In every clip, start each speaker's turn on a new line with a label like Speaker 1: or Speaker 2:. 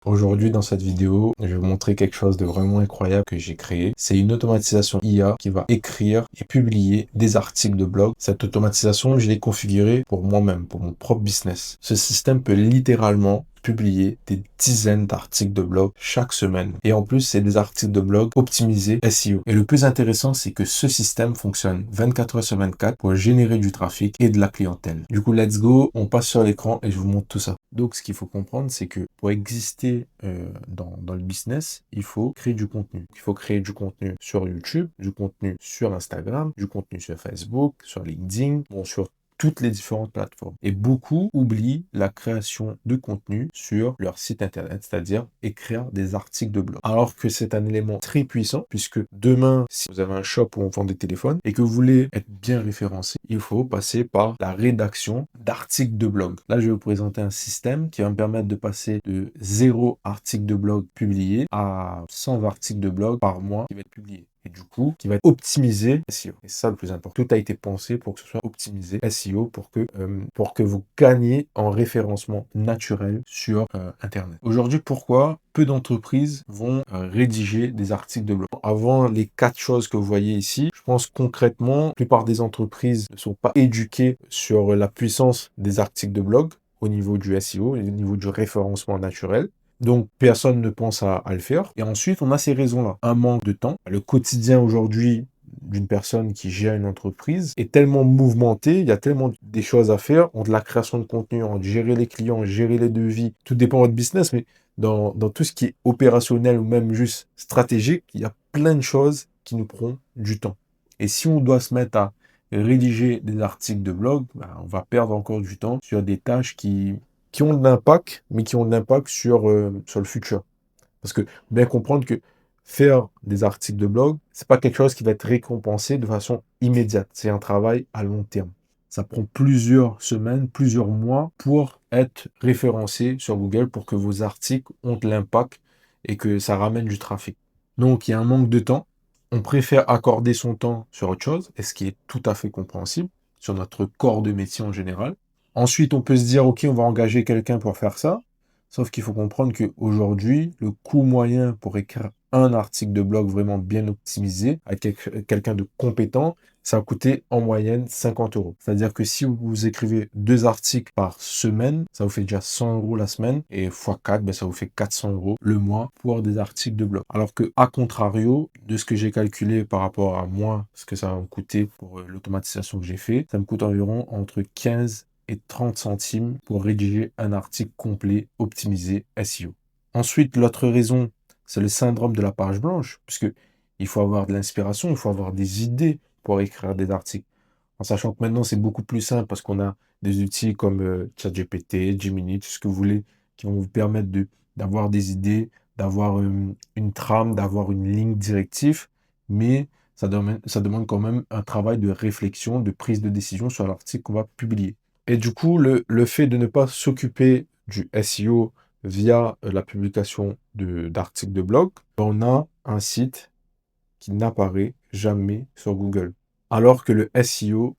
Speaker 1: Aujourd'hui, dans cette vidéo, je vais vous montrer quelque chose de vraiment incroyable que j'ai créé. C'est une automatisation IA qui va écrire et publier des articles de blog. Cette automatisation, je l'ai configurée pour moi-même, pour mon propre business. Ce système peut littéralement publier des dizaines d'articles de blog chaque semaine. Et en plus, c'est des articles de blog optimisés SEO. Et le plus intéressant, c'est que ce système fonctionne 24 heures sur 24 pour générer du trafic et de la clientèle. Du coup, let's go, on passe sur l'écran et je vous montre tout ça. Donc, ce qu'il faut comprendre, c'est que pour exister dans le business, il faut créer du contenu. Il faut créer du contenu sur YouTube, du contenu sur Instagram, du contenu sur Facebook, sur LinkedIn, bon, sur toutes les différentes plateformes. Et beaucoup oublient la création de contenu sur leur site internet, c'est-à-dire écrire des articles de blog. Alors que c'est un élément très puissant, puisque demain, si vous avez un shop où on vend des téléphones et que vous voulez être bien référencé, il faut passer par la rédaction d'articles de blog. Là, je vais vous présenter un système qui va me permettre de passer de 0 article de blog publié à 100 articles de blog par mois qui va être publié. Et du coup, qui va être optimisé SEO. Et c'est ça le plus important. Tout a été pensé pour que ce soit optimisé SEO pour que vous gagniez en référencement naturel sur Internet. Aujourd'hui, pourquoi peu d'entreprises vont rédiger des articles de blog? Avant les 4 choses que vous voyez ici, je pense concrètement, la plupart des entreprises ne sont pas éduquées sur la puissance des articles de blog au niveau du SEO, au niveau du référencement naturel. Donc, personne ne pense à le faire. Et ensuite, on a ces raisons-là. Un manque de temps. Le quotidien aujourd'hui d'une personne qui gère une entreprise est tellement mouvementé, il y a tellement des choses à faire, entre la création de contenu, entre gérer les clients, gérer les devis, tout dépend de votre business, mais dans tout ce qui est opérationnel ou même juste stratégique, il y a plein de choses qui nous prennent du temps. Et si on doit se mettre à rédiger des articles de blog, on va perdre encore du temps sur des tâches qui ont de l'impact, mais qui ont de l'impact sur le futur. Parce que bien comprendre que faire des articles de blog, c'est pas quelque chose qui va être récompensé de façon immédiate. C'est un travail à long terme. Ça prend plusieurs semaines, plusieurs mois pour être référencé sur Google pour que vos articles ont de l'impact et que ça ramène du trafic. Donc, il y a un manque de temps. On préfère accorder son temps sur autre chose, et ce qui est tout à fait compréhensible, sur notre corps de métier en général. Ensuite, on peut se dire, OK, on va engager quelqu'un pour faire ça. Sauf qu'il faut comprendre qu'aujourd'hui, le coût moyen pour écrire un article de blog vraiment bien optimisé, avec quelqu'un de compétent, ça va coûter en moyenne 50 euros. C'est-à-dire que si vous écrivez 2 articles par semaine, ça vous fait déjà 100 euros la semaine, et x4, ça vous fait 400 euros le mois pour des articles de blog. Alors que, à contrario, de ce que j'ai calculé par rapport à moi, ce que ça va me coûter pour l'automatisation que j'ai fait, ça me coûte environ entre 15 et 30 centimes pour rédiger un article complet optimisé SEO. Ensuite, l'autre raison, c'est le syndrome de la page blanche, puisque il faut avoir de l'inspiration, il faut avoir des idées pour écrire des articles. En sachant que maintenant, c'est beaucoup plus simple parce qu'on a des outils comme ChatGPT, Gemini, tout ce que vous voulez, qui vont vous permettre d'avoir des idées, d'avoir une trame, d'avoir une ligne directive, mais ça demande quand même un travail de réflexion, de prise de décision sur l'article qu'on va publier. Et du coup, le fait de ne pas s'occuper du SEO via la publication d'articles de blog, on a un site qui n'apparaît jamais sur Google. Alors que le SEO,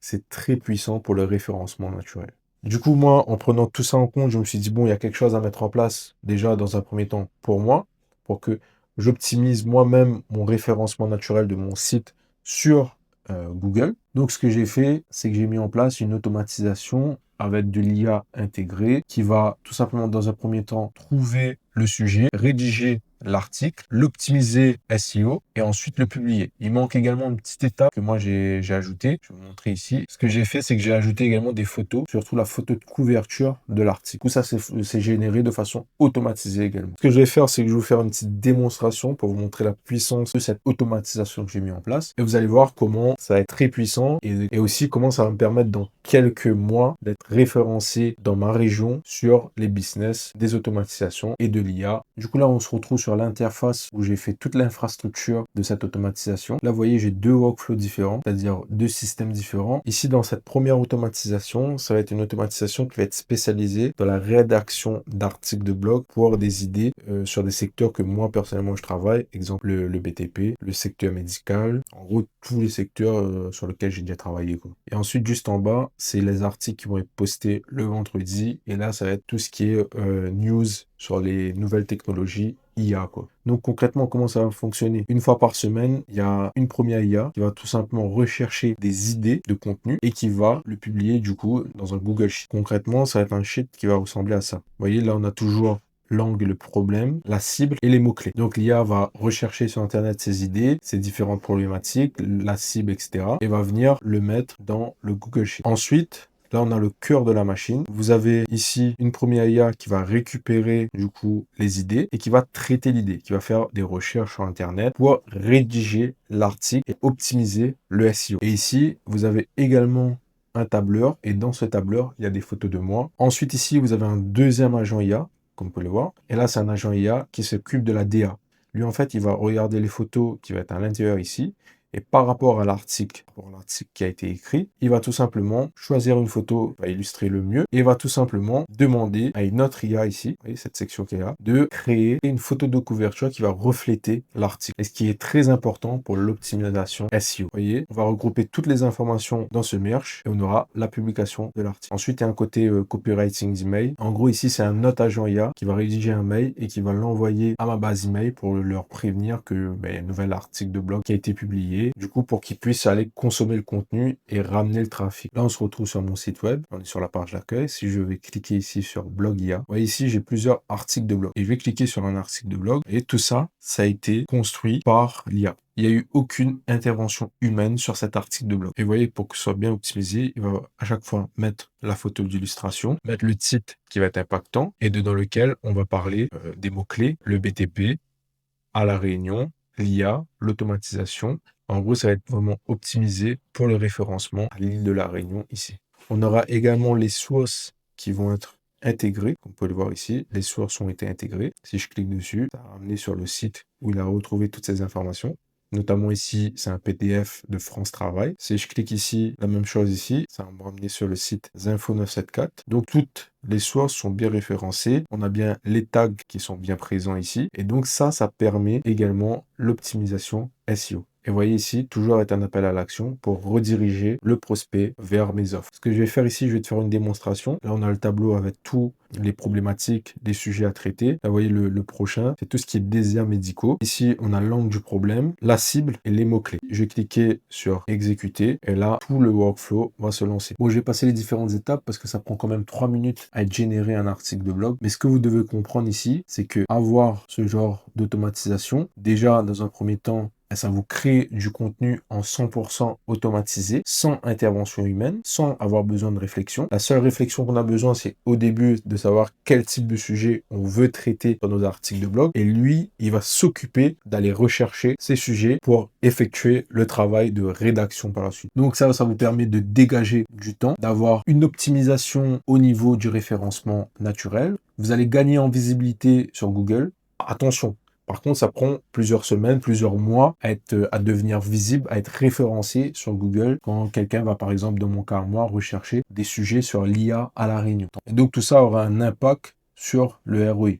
Speaker 1: c'est très puissant pour le référencement naturel. Du coup, moi, en prenant tout ça en compte, je me suis dit, bon, il y a quelque chose à mettre en place, déjà dans un premier temps pour moi, pour que j'optimise moi-même mon référencement naturel de mon site sur Google. Donc, ce que j'ai fait, c'est que j'ai mis en place une automatisation avec de l'IA intégrée qui va tout simplement, dans un premier temps, trouver le sujet, rédiger l'article, l'optimiser SEO et ensuite le publier. Il manque également une petite étape que moi j'ai ajouté. Je vais vous montrer ici. Ce que j'ai fait, c'est que j'ai ajouté également des photos, surtout la photo de couverture de l'article. Tout ça, c'est généré de façon automatisée également. Ce que je vais faire, c'est que je vais vous faire une petite démonstration pour vous montrer la puissance de cette automatisation que j'ai mis en place. Et vous allez voir comment ça va être très puissant et aussi comment ça va me permettre dans quelques mois d'être référencé dans ma région sur les business, des automatisations et de l'IA. Du coup, là, on se retrouve sur l'interface où j'ai fait toute l'infrastructure de cette automatisation. Là, vous voyez, j'ai 2 workflows différents, c'est-à-dire 2 systèmes différents. Ici, dans cette première automatisation, ça va être une automatisation qui va être spécialisée dans la rédaction d'articles de blog pour des idées sur des secteurs que moi, personnellement, je travaille. Exemple, le BTP, le secteur médical, en gros, tous les secteurs sur lesquels j'ai déjà travaillé, quoi. Et ensuite, juste en bas, c'est les articles qui vont être postés le vendredi. Et là, ça va être tout ce qui est news sur les nouvelles technologies IA, quoi. Donc concrètement, comment ça va fonctionner? Une fois par semaine, il y a une première IA qui va tout simplement rechercher des idées de contenu et qui va le publier du coup dans un Google Sheet. Concrètement, ça va être un sheet qui va ressembler à ça. Vous voyez, là, on a toujours l'angle, le problème, la cible et les mots-clés. Donc l'IA va rechercher sur Internet ces idées, ces différentes problématiques, la cible, etc. et va venir le mettre dans le Google Sheet. Ensuite, là, on a le cœur de la machine. Vous avez ici une première IA qui va récupérer du coup les idées et qui va traiter l'idée, qui va faire des recherches sur Internet pour rédiger l'article et optimiser le SEO. Et ici, vous avez également un tableur et dans ce tableur, il y a des photos de moi. Ensuite, ici, vous avez un deuxième agent IA, comme vous pouvez le voir. Et là, c'est un agent IA qui s'occupe de la DA. Lui, en fait, il va regarder les photos qui vont être à l'intérieur ici. Et par rapport à l'article qui a été écrit, il va tout simplement choisir une photo qui va illustrer le mieux et va tout simplement demander à une autre IA ici, vous voyez cette section qui est là, de créer une photo de couverture qui va refléter l'article. Et ce qui est très important pour l'optimisation SEO. Vous voyez, on va regrouper toutes les informations dans ce merge et on aura la publication de l'article. Ensuite, il y a un côté copywriting d'email. En gros, ici, c'est un autre agent IA qui va rédiger un mail et qui va l'envoyer à ma base email pour leur prévenir que il y a un nouvel article de blog qui a été publié. Du coup, pour qu'ils puissent aller consommer le contenu et ramener le trafic. Là, on se retrouve sur mon site web. On est sur la page d'accueil. Si je vais cliquer ici sur blog IA, vous voyez ici, j'ai plusieurs articles de blog. Et je vais cliquer sur un article de blog. Et tout ça, ça a été construit par l'IA. Il n'y a eu aucune intervention humaine sur cet article de blog. Et vous voyez, pour que ce soit bien optimisé, il va à chaque fois mettre la photo d'illustration, mettre le titre qui va être impactant et dans lequel on va parler des mots-clés, le BTP, à La Réunion, l'IA, l'automatisation. En gros, ça va être vraiment optimisé pour le référencement à l'île de La Réunion ici. On aura également les sources qui vont être intégrées. Comme vous pouvez le voir ici, les sources ont été intégrées. Si je clique dessus, ça va ramener sur le site où il a retrouvé toutes ces informations. Notamment ici, c'est un PDF de France Travail. Si je clique ici, la même chose ici, ça va me ramener sur le site Zinfo 974. Donc toutes les sources sont bien référencées. On a bien les tags qui sont bien présents ici. Et donc ça permet également l'optimisation SEO. Et vous voyez ici, toujours avec un appel à l'action pour rediriger le prospect vers mes offres. Ce que je vais faire ici, je vais te faire une démonstration. Là, on a le tableau avec tous les problématiques, des sujets à traiter. Là, vous voyez le prochain, c'est tout ce qui est déserts médicaux. Ici, on a l'angle du problème, la cible et les mots-clés. Je vais cliquer sur exécuter et là, tout le workflow va se lancer. Bon, je vais passer les différentes étapes parce que ça prend quand même 3 minutes à générer un article de blog. Mais ce que vous devez comprendre ici, c'est que avoir ce genre d'automatisation, déjà, dans un premier temps, ça vous crée du contenu en 100% automatisé, sans intervention humaine, sans avoir besoin de réflexion. La seule réflexion qu'on a besoin, c'est au début de savoir quel type de sujet on veut traiter dans nos articles de blog. Et lui, il va s'occuper d'aller rechercher ces sujets pour effectuer le travail de rédaction par la suite. Donc ça vous permet de dégager du temps, d'avoir une optimisation au niveau du référencement naturel. Vous allez gagner en visibilité sur Google. Attention, par contre, ça prend plusieurs semaines, plusieurs mois à devenir visible, à être référencé sur Google quand quelqu'un va, par exemple, dans mon cas, moi, rechercher des sujets sur l'IA à La Réunion. Et donc, tout ça aura un impact sur le ROI.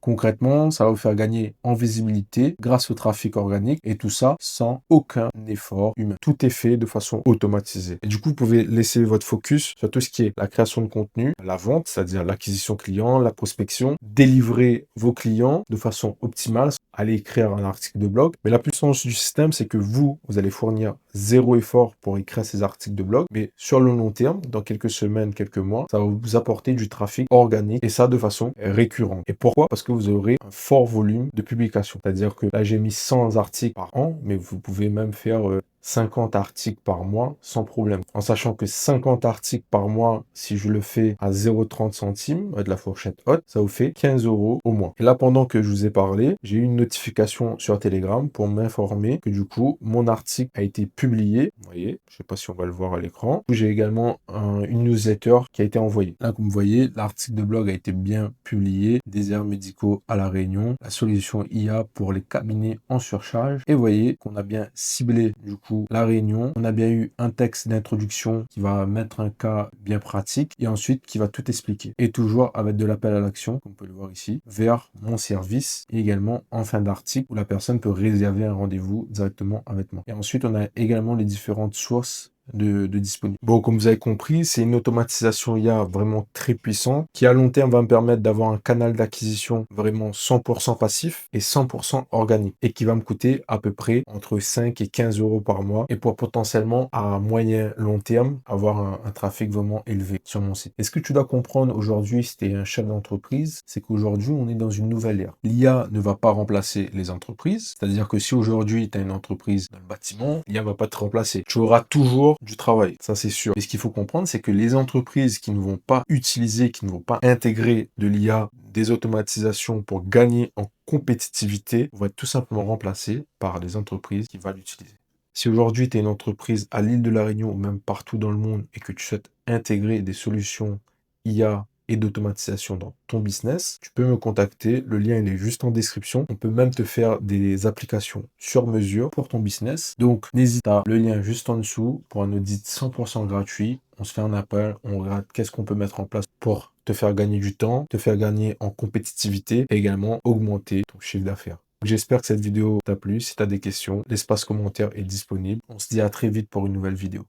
Speaker 1: Concrètement, ça va vous faire gagner en visibilité grâce au trafic organique et tout ça sans aucun effort humain. Tout est fait de façon automatisée. Et du coup, vous pouvez laisser votre focus sur tout ce qui est la création de contenu, la vente, c'est-à-dire l'acquisition client, la prospection, délivrer vos clients de façon optimale, aller écrire un article de blog. Mais la puissance du système, c'est que vous allez fournir zéro effort pour écrire ces articles de blog. Mais sur le long terme, dans quelques semaines, quelques mois, ça va vous apporter du trafic organique et ça de façon récurrente. Et pourquoi? Parce que vous aurez un fort volume de publication. C'est-à-dire que là, j'ai mis 100 articles par an, mais vous pouvez même faire 50 articles par mois sans problème. En sachant que 50 articles par mois, si je le fais à 0,30 centimes de la fourchette haute, ça vous fait 15 € au mois. Et là, pendant que je vous ai parlé, j'ai eu une notification sur Telegram pour m'informer que du coup, mon article a été publié. Vous voyez, je sais pas si on va le voir à l'écran. J'ai également une newsletter qui a été envoyée. Là, comme vous voyez, l'article de blog a été bien publié. Déserts médicaux à La Réunion, la solution IA pour les cabinets en surcharge. Et vous voyez qu'on a bien ciblé du coup La Réunion. On a bien eu un texte d'introduction qui va mettre un cas bien pratique et ensuite qui va tout expliquer. Et toujours avec de l'appel à l'action, comme on peut le voir ici, vers mon service et également en fin d'article où la personne peut réserver un rendez-vous directement avec moi. Et ensuite, on a également les différentes sources de disponible. Bon, comme vous avez compris, c'est une automatisation IA vraiment très puissante qui à long terme va me permettre d'avoir un canal d'acquisition vraiment 100% passif et 100% organique et qui va me coûter à peu près entre 5 et 15 euros par mois et pour potentiellement à moyen long terme avoir un trafic vraiment élevé sur mon site. Et ce que tu dois comprendre aujourd'hui si tu es un chef d'entreprise, c'est qu'aujourd'hui on est dans une nouvelle ère. L'IA ne va pas remplacer les entreprises, c'est-à-dire que si aujourd'hui tu as une entreprise dans le bâtiment, l'IA va pas te remplacer. Tu auras toujours du travail, ça c'est sûr. Et ce qu'il faut comprendre, c'est que les entreprises qui ne vont pas utiliser, qui ne vont pas intégrer de l'IA, des automatisations pour gagner en compétitivité, vont être tout simplement remplacées par les entreprises qui vont l'utiliser. Si aujourd'hui tu es une entreprise à l'île de la Réunion ou même partout dans le monde et que tu souhaites intégrer des solutions IA et d'automatisation dans ton business, tu peux me contacter. Le lien il est juste en description. On peut même te faire des applications sur mesure pour ton business. Donc n'hésite pas, le lien juste en dessous pour un audit 100% gratuit. On se fait un appel, on regarde qu'est-ce qu'on peut mettre en place pour te faire gagner du temps, te faire gagner en compétitivité et également augmenter ton chiffre d'affaires. J'espère que cette vidéo t'a plu. Si tu as des questions, l'espace commentaire est disponible. On se dit à très vite pour une nouvelle vidéo.